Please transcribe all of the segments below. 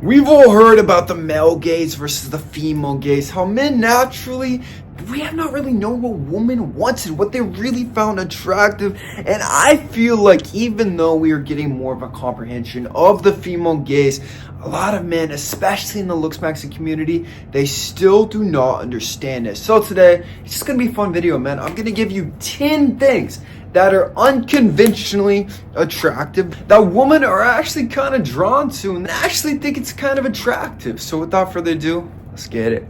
We've all heard about the male gaze versus the female gaze, how men naturally, we have not really known what women wanted, what they really found attractive. And I feel like even though we are getting more of a comprehension of the female gaze, a lot of men, especially in the looks maxing community, they still do not understand this. So today, it's just going to be a fun video, man. I'm going to give you 10 things that are unconventionally attractive that women are actually kind of drawn to and actually think it's kind of attractive. So without further ado, let's get it.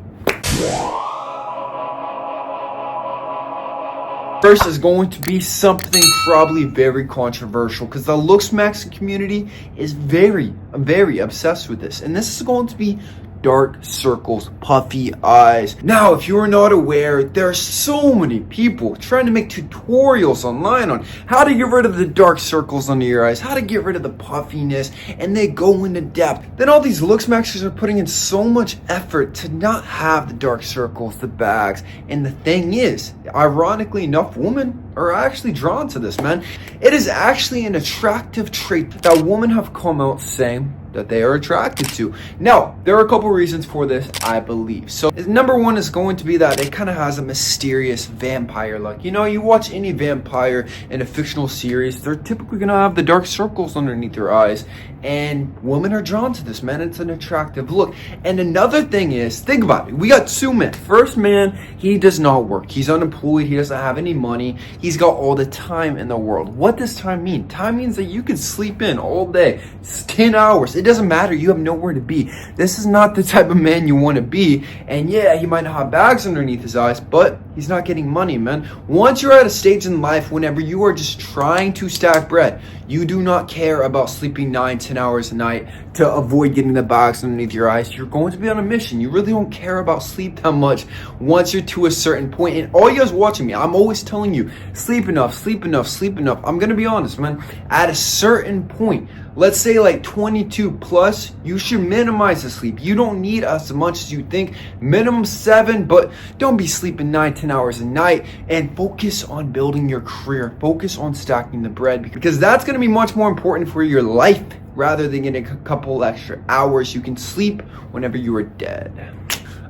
First is going to be something probably very controversial because the looks maxing community is very obsessed with this. And this is going to be dark circles, puffy eyes. Now, if you're not aware, there are so many people trying to make tutorials online on how to get rid of the dark circles under your eyes, how to get rid of the puffiness, and they go into depth. Then all these looks maxers are putting in so much effort to not have the dark circles, the bags. And the thing is, ironically enough, women are actually drawn to this, man. It is actually an attractive trait that women have come out saying that they are attracted to. Now, there are a couple reasons for this, I believe. So number one is going to be that it kind of has a mysterious vampire look. You know, you watch any vampire in a fictional series, they're typically gonna have the dark circles underneath their eyes, and women are drawn to this, man. It's an attractive look. And another thing is, think about it, we got two men. First man, he does not work, he's unemployed, he doesn't have any money, he's got all the time in the world. What does time mean? Time means that you can sleep in all day. It's 10 hours. It doesn't matter, you have nowhere to be. This is not the type of man you want to be. And yeah, he might not have bags underneath his eyes, but he's not getting money, man. Once you're at a stage in life whenever you are just trying to stack bread, you do not care about sleeping 9-10 hours a night to avoid getting the bags underneath your eyes. You're going to be on a mission. You really don't care about sleep that much once you're to a certain point. And all you guys watching me, I'm always telling you, sleep enough, sleep enough, sleep enough. I'm gonna be honest, man. At a certain point, let's say like 22 plus, you should minimize the sleep. You don't need as much as you think. Minimum 7, but don't be sleeping 9-10 hours a night, and focus on building your career. Focus on stacking the bread, because that's going to be much more important for your life rather than getting a couple extra hours you can sleep whenever you are dead.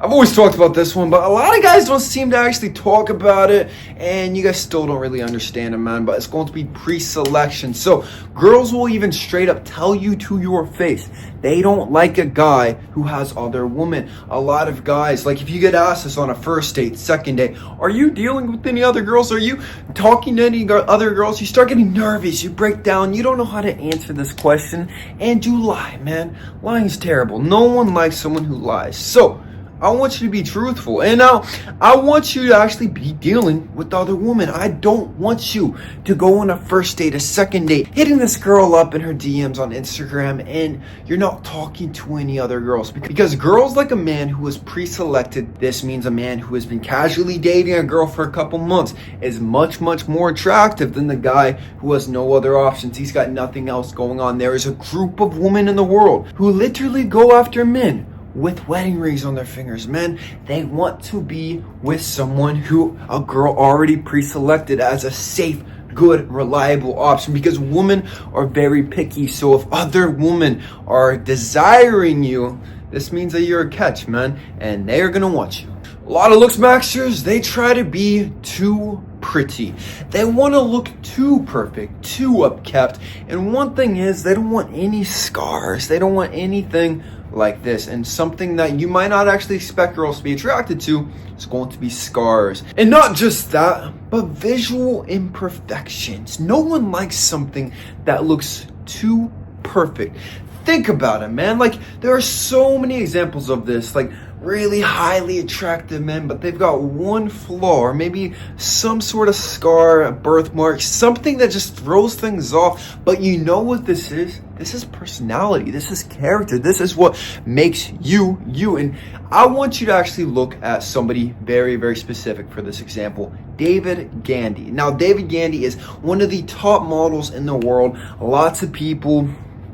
I've always talked about this one, but a lot of guys don't seem to actually talk about it, and you guys still don't really understand it, man. But it's going to be pre-selection. So girls will even straight up tell you to your face they don't like a guy who has other women. A lot of guys, like if you get asked this on a first date, second date, are you dealing with any other girls? Are you talking to any other girls? You start getting nervous, you break down, you don't know how to answer this question, and you lie, man. Lying is terrible. No one likes someone who lies. So I want you to be truthful. And now, I want you to actually be dealing with other women. I don't want you to go on a first date, a second date, hitting this girl up in her DMs on Instagram, and you're not talking to any other girls. Because girls like a man who is pre-selected, this means a man who has been casually dating a girl for a couple months, is much more attractive than the guy who has no other options. He's got nothing else going on. There is a group of women in the world who literally go after men with wedding rings on their fingers, man. They want to be with someone who a girl already pre-selected as a safe, good, reliable option, because women are very picky. So if other women are desiring you, this means that you're a catch, man, and they are gonna want you. A lot of looks maxers, they try to be too pretty. They want to look too perfect, too upkept. And one thing is, they don't want any scars. They don't want anything like this. And something that you might not actually expect girls to be attracted to is going to be scars. And not just that, but visual imperfections. No one likes something that looks too perfect. Think about it, man. Like, there are so many examples of this, like really highly attractive men, but they've got one flaw, or maybe some sort of scar, a birthmark, something that just throws things off. But you know what this is? This is personality. This is character. This is what makes you, you. And I want you to actually look at somebody very specific for this example. David Gandy. Now, David Gandy is one of the top models in the world. Lots of people,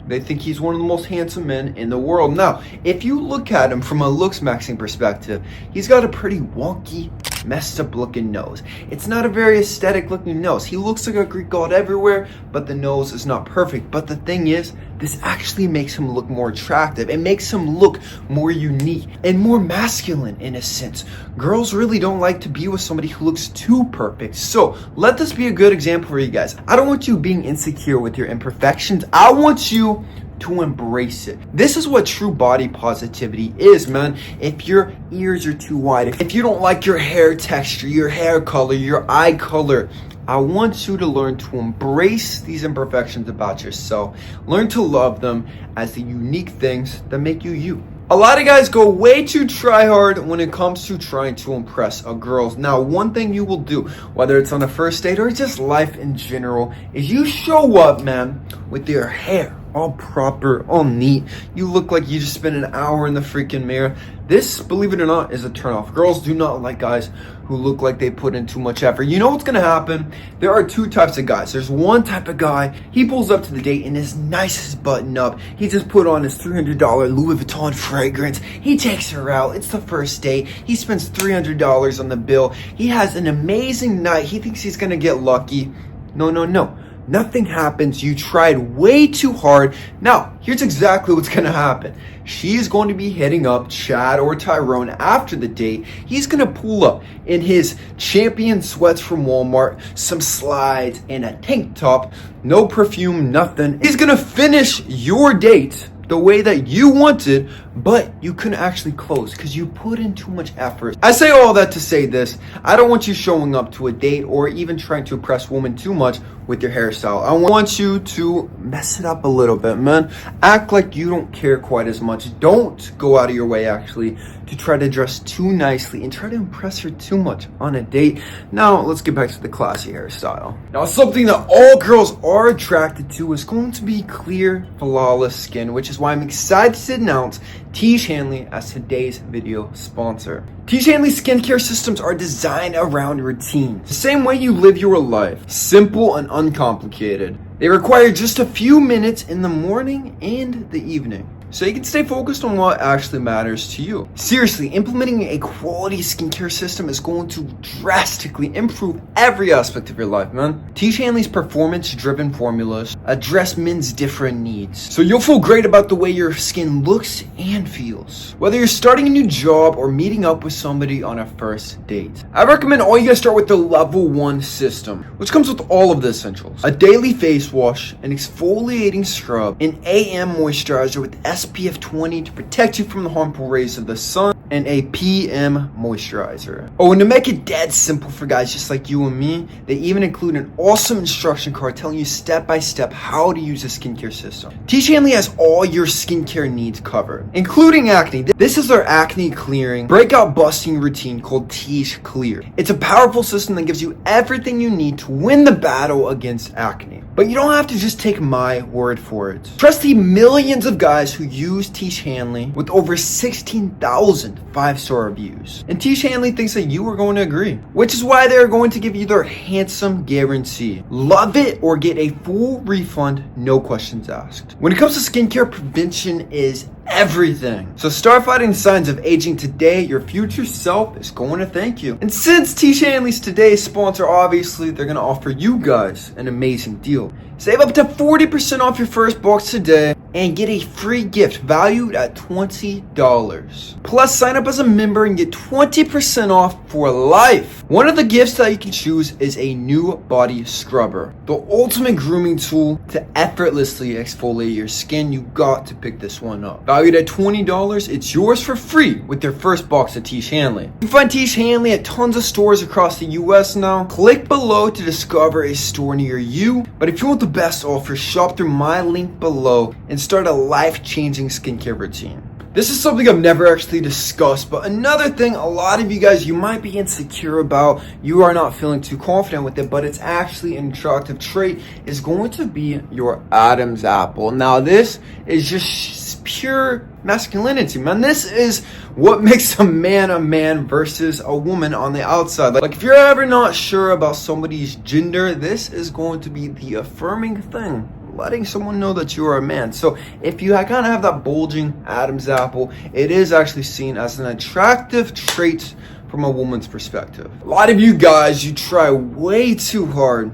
they think he's one of the most handsome men in the world. Now, if you look at him from a looks maxing perspective, he's got a pretty wonky messed up looking nose. It's not a very aesthetic looking nose. He looks like a Greek god everywhere, but the nose is not perfect. But the thing is, this actually makes him look more attractive. It makes him look more unique and more masculine in a sense. Girls really don't like to be with somebody who looks too perfect. So let this be a good example for you guys. I don't want you being insecure with your imperfections. I want you to embrace it. This is what true body positivity is, man. If your ears are too wide, if you don't like your hair texture, your hair color, your eye color, I want you to learn to embrace these imperfections about yourself. Learn to love them as the unique things that make you you. A lot of guys go way too try hard when it comes to trying to impress a girl. Now, one thing you will do, whether it's on a first date or just life in general, is you show up, man, with your hair all proper, all neat. You look like you just spent an hour in the freaking mirror. This, believe it or not, is a turnoff. Girls do not like guys who look like they put in too much effort. You know what's gonna happen? There are two types of guys. There's one type of guy, he pulls up to the date in his nicest button up. He just put on his $300 Louis Vuitton fragrance. He takes her out. It's the first date. He spends $300 on the bill. He has an amazing night. He thinks he's gonna get lucky. No. Nothing happens. You tried way too hard. Now, here's exactly what's going to happen. She is going to be hitting up Chad or Tyrone after the date. He's going to pull up in his champion sweats from Walmart, some slides, and a tank top. No perfume, nothing. He's going to finish your date the way that you wanted, but you couldn't actually close because you put in too much effort. I say all that to say this. I don't want you showing up to a date or even trying to impress women too much with your hairstyle. I want you to mess it up a little bit, man. Act like you don't care quite as much. Don't go out of your way, actually, to try to dress too nicely and try to impress her too much on a date. Now, let's get back to the classy hairstyle. Now, something that all girls are attracted to is going to be clear, flawless skin, which is why I'm excited to announce Tiege Hanley as today's video sponsor. Tiege Hanley skincare systems are designed around routines, the same way you live your life, simple and uncomplicated. They require just a few minutes in the morning and the evening, so you can stay focused on what actually matters to you. Seriously, implementing a quality skincare system is going to drastically improve every aspect of your life, man. Tiege Hanley's performance-driven formulas address men's different needs, so you'll feel great about the way your skin looks and feels. Whether you're starting a new job or meeting up with somebody on a first date, I recommend all you guys start with the Level 1 system, which comes with all of the essentials: a daily face wash, an exfoliating scrub, an AM moisturizer with SPF 20 to protect you from the harmful rays of the sun, and a PM moisturizer. Oh, and to make it dead simple for guys just like you and me, they even include an awesome instruction card telling you step by step how to use a skincare system. Tiege Hanley has all your skincare needs covered, including acne. This is our acne clearing, breakout busting routine called Tiege Clear. It's a powerful system that gives you everything you need to win the battle against acne. But you don't have to just take my word for it. Trust the millions of guys who use Tiege Hanley with over 16,000 5-star reviews. And Tiege Hanley thinks that you are going to agree, which is why they're going to give you their handsome guarantee. Love it or get a full refund, no questions asked. When it comes to skincare, prevention is everything. So start fighting signs of aging today. Your future self is going to thank you. And since Tiege Hanley's today's sponsor, obviously they're going to offer you guys an amazing deal. Save up to 40% off your first box today and get a free gift valued at $20. Plus, sign up as a member and get 20% off for life. One of the gifts that you can choose is a new body scrubber, the ultimate grooming tool to effortlessly exfoliate your skin. You got to pick this one up. Valued at $20, it's yours for free with your first box of Tiege Hanley. You can find Tiege Hanley at tons of stores across the US now. Click below to discover a store near you. But if you want the best offer, shop through my link below and start a life-changing skincare routine. This is something I've never actually discussed, but another thing a lot of you guys, you might be insecure about, you are not feeling too confident with it, but it's actually an attractive trait, is going to be your Adam's apple. Now this is just pure masculinity, man. This is what makes a man versus a woman on the outside. Like if you're ever not sure about somebody's gender, this is going to be the affirming thing, letting someone know that you are a man. So if you kind of have that bulging Adam's apple, it is actually seen as an attractive trait from a woman's perspective. A lot of you guys, you try way too hard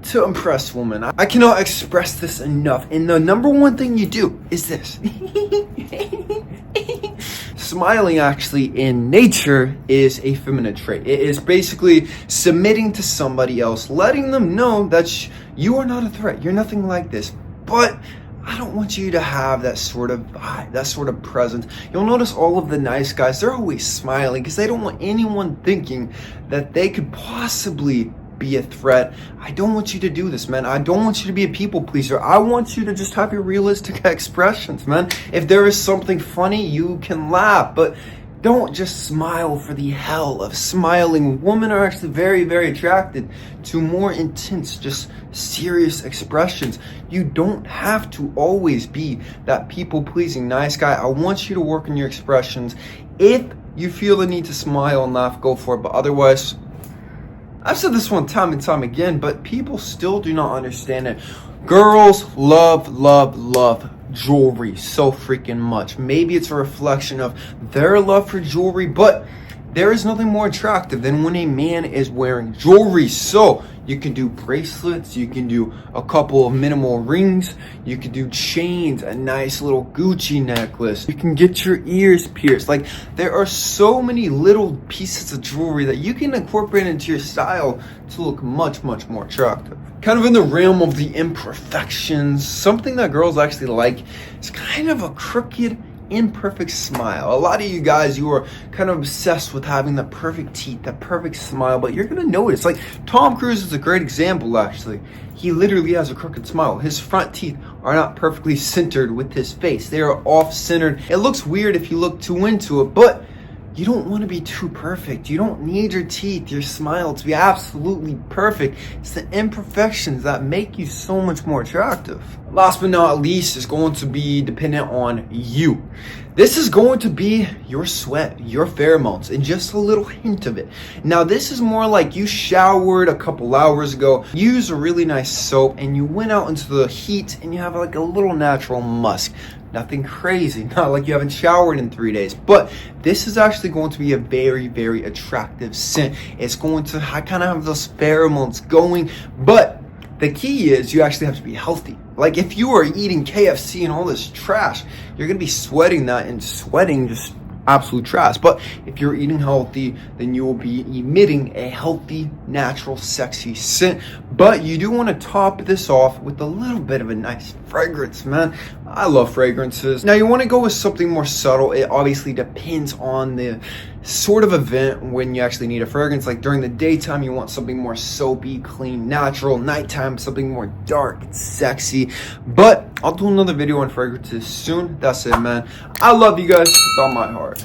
to impress women. I cannot express this enough. And the number one thing you do is this. Smiling actually in nature is a feminine trait. It is basically submitting to somebody else, letting them know that you are not a threat. You're nothing like this. But I don't want you to have that sort of vibe, that sort of presence. You'll notice all of the nice guys, they're always smiling because they don't want anyone thinking that they could possibly be a threat. I don't want you to do this, man. I don't want you to be a people pleaser. I want you to just have your realistic expressions, man. If there is something funny, you can laugh, but don't just smile for the hell of smiling. Women are actually very, very attracted to more intense, just serious expressions. You don't have to always be that people-pleasing nice guy. I want you to work on your expressions. If you feel the need to smile and laugh, go for it, but otherwise, I've said this one time and time again, but people still do not understand it. Girls love jewelry so freaking much. Maybe it's a reflection of their love for jewelry, but there is nothing more attractive than when a man is wearing jewelry. So you can do bracelets, you can do a couple of minimal rings, you can do chains, a nice little Gucci necklace, you can get your ears pierced. Like, there are so many little pieces of jewelry that you can incorporate into your style to look much more attractive. Kind of in the realm of the imperfections, something that girls actually like is kind of a crooked, imperfect smile. A lot of you guys, you are kind of obsessed with having the perfect teeth, the perfect smile, but you're gonna notice, like, Tom Cruise is a great example, actually. He literally has a crooked smile. His front teeth are not perfectly centered with his face. They are off-centered. It looks weird if you look too into it, but you don't want to be too perfect. You don't need your teeth, your smile to be absolutely perfect. It's the imperfections that make you so much more attractive. Last but not least is going to be dependent on you. This is going to be your sweat, your pheromones, and just a little hint of it. Now, this is more like you showered a couple hours ago, you used a really nice soap, and you went out into the heat and you have like a little natural musk. Nothing crazy, not like you haven't showered in 3 days, but this is actually going to be a very attractive scent. It's going to kind of have those pheromones going, but the key is you actually have to be healthy. Like, if you are eating KFC and all this trash, you're gonna be sweating that, and sweating just absolute trash. But if you're eating healthy, then you will be emitting a healthy, natural, sexy scent. But you do want to top this off with a little bit of a nice fragrance, man. I love fragrances. Now, you want to go with something more subtle. It obviously depends on the sort of event when you actually need a fragrance. Like, during the daytime, you want something more soapy, clean, natural. Nighttime, something more dark and sexy. But I'll do another video on fragrances soon. That's it, man. I love you guys with all my heart.